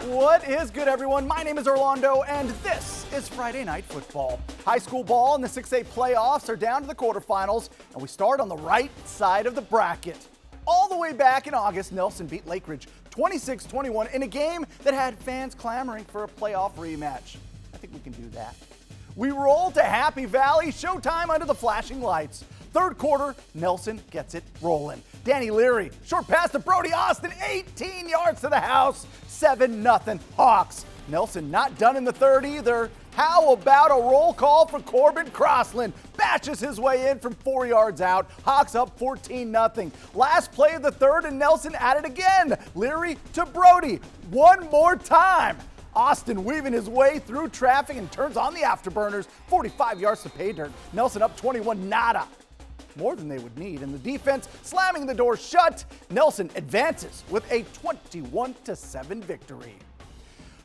What is good, everyone? My name is Orlando, and this is Friday Night Football. High school ball and the 6A playoffs are down to the quarterfinals, and we start on the right side of the bracket. All the way back in August, Nelson beat Lakeridge 26-21 in a game that had fans clamoring for a playoff rematch. I think we can do that. We roll to Happy Valley, showtime under the flashing lights. Third quarter, Nelson gets it rolling. Danny Leary, short pass to Brody Austin, 18 yards to the house, 7-0 Hawks. Nelson not done in the third either. How about a roll call for Corbin Crossland? Bashes his way in from 4 yards out. Hawks up 14-0. Last play of the third, and Nelson at it again. Leary to Brody, one more time. Austin weaving his way through traffic and turns on the afterburners. 45 yards to pay dirt. Nelson up 21, nada. More than they would need, and the defense slamming the door shut. Nelson advances with a 21-7 victory.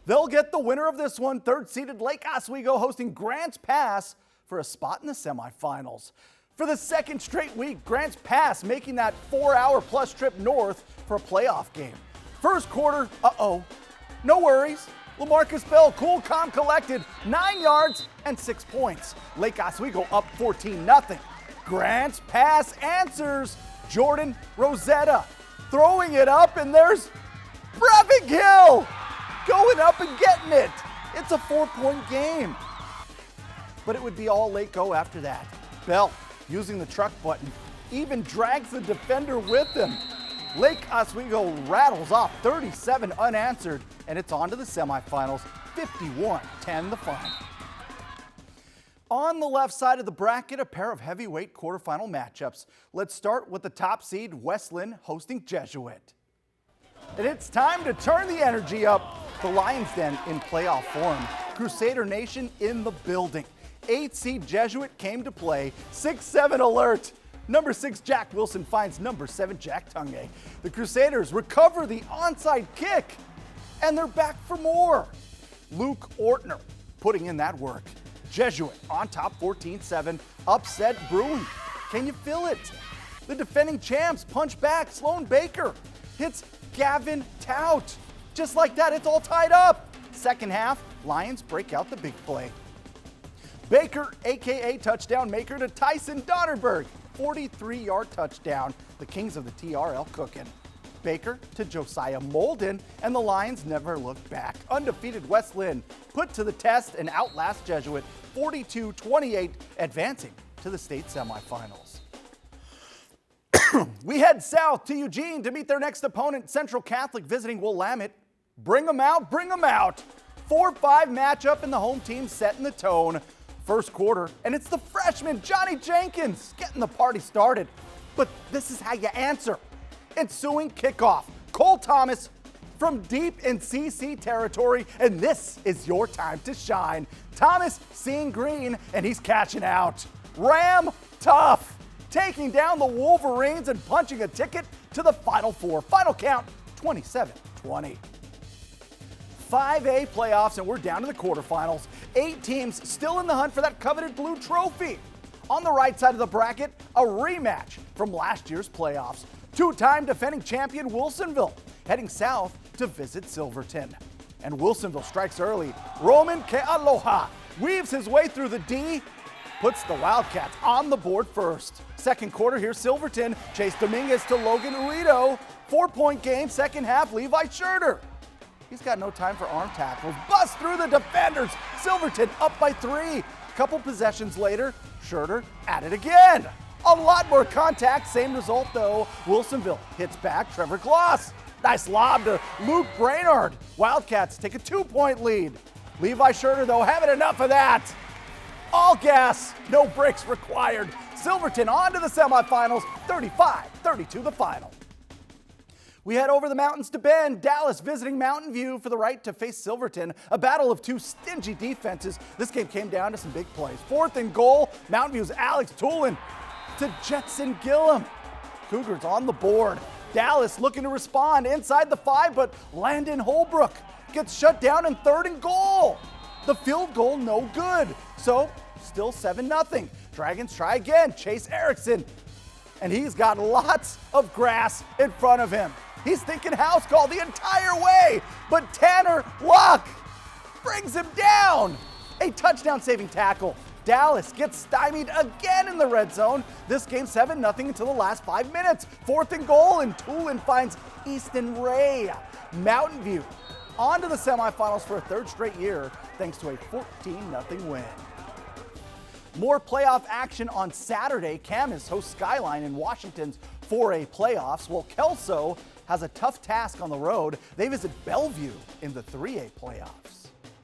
They'll get the winner of this one, third-seeded Lake Oswego hosting Grants Pass for a spot in the semifinals. For the second straight week, Grants Pass making that 4-hour-plus trip north for a playoff game. First quarter, no worries. LaMarcus Bell, cool, calm, collected, 9 yards and 6 points. Lake Oswego up 14-0. Grants Pass answers. Jordan Rosetta throwing it up, and there's Brevik Hill going up and getting it. It's a 4-point game. But it would be all Lake go after that. Bell, using the truck button, even drags the defender with him. Lake Oswego rattles off 37 unanswered, and it's on to the semifinals, 51-10 the final. On the left side of the bracket, a pair of heavyweight quarterfinal matchups. Let's start with the top seed, Linn hosting Jesuit. And it's time to turn the energy up. The Lions Den in playoff form. Crusader Nation in the building. 8th seed Jesuit came to play. 6-7 alert. Number 6 Jack Wilson finds number 7 Jack Tunge. The Crusaders recover the onside kick, and they're back for more. Luke Ortner putting in that work. Jesuit on top 14-7, upset brewing. Can you feel it? The defending champs punch back. Sloan Baker hits Gavin Tout. Just like that, it's all tied up. Second half, Lions break out the big play. Baker, a.k.a. touchdown maker, to Tyson Donnerberg. 43-yard touchdown. The Kings of the TRL cooking. Baker to Josiah Molden, and the Lions never looked back. Undefeated Linn put to the test and outlast Jesuit 42-28, advancing to the state semifinals. We head south to Eugene to meet their next opponent, Central Catholic visiting Willamette. Bring them out, bring them out. 4-5 matchup, and the home team setting the tone. First quarter, and it's the freshman Johnny Jenkins getting the party started. But this is how you answer. Ensuing kickoff. Cole Thomas from deep in CC territory, and this is your time to shine. Thomas seeing green, and he's catching out. Ram tough, taking down the Wolverines and punching a ticket to the Final Four. Final count, 27-20. 5A playoffs, and we're down to the quarterfinals. 8 teams still in the hunt for that coveted blue trophy. On the right side of the bracket, a rematch from last year's playoffs. Two-time defending champion Wilsonville heading south to visit Silverton. And Wilsonville strikes early. Roman Kealoha weaves his way through the D, puts the Wildcats on the board first. Second quarter, here's Silverton. Chase Dominguez to Logan Urito. 4-point game, second half, Levi Scherter. He's got no time for arm tackles. Bust through the defenders. Silverton up by 3. Couple possessions later, Scherter at it again. A lot more contact, same result though. Wilsonville hits back, Trevor Gloss. Nice lob to Luke Brainerd. Wildcats take a 2-point lead. Levi Scherter though having enough of that. All gas, no brakes required. Silverton on to the semifinals, 35-32 the final. We head over the mountains to Bend. Dallas visiting Mountain View for the right to face Silverton. A battle of two stingy defenses. This game came down to some big plays. 4th and goal, Mountain View's Alex Toolin to Jetson Gillum. Cougars on the board. Dallas looking to respond inside the 5, but Landon Holbrook gets shut down in 3rd and goal. The field goal no good, so still 7-0. Dragons try again. Chase Erickson, and he's got lots of grass in front of him. He's thinking house call the entire way, but Tanner Luck brings him down. A touchdown-saving tackle. Dallas gets stymied again in the red zone. This game 7-0 until the last 5 minutes. 4th and goal, and Tulin finds Easton Ray. Mountain View on to the semifinals for a 3rd straight year thanks to a 14-0 win. More playoff action on Saturday. Camas hosts Skyline in Washington's 4A playoffs, while Kelso has a tough task on the road. They visit Bellevue in the 3A playoffs.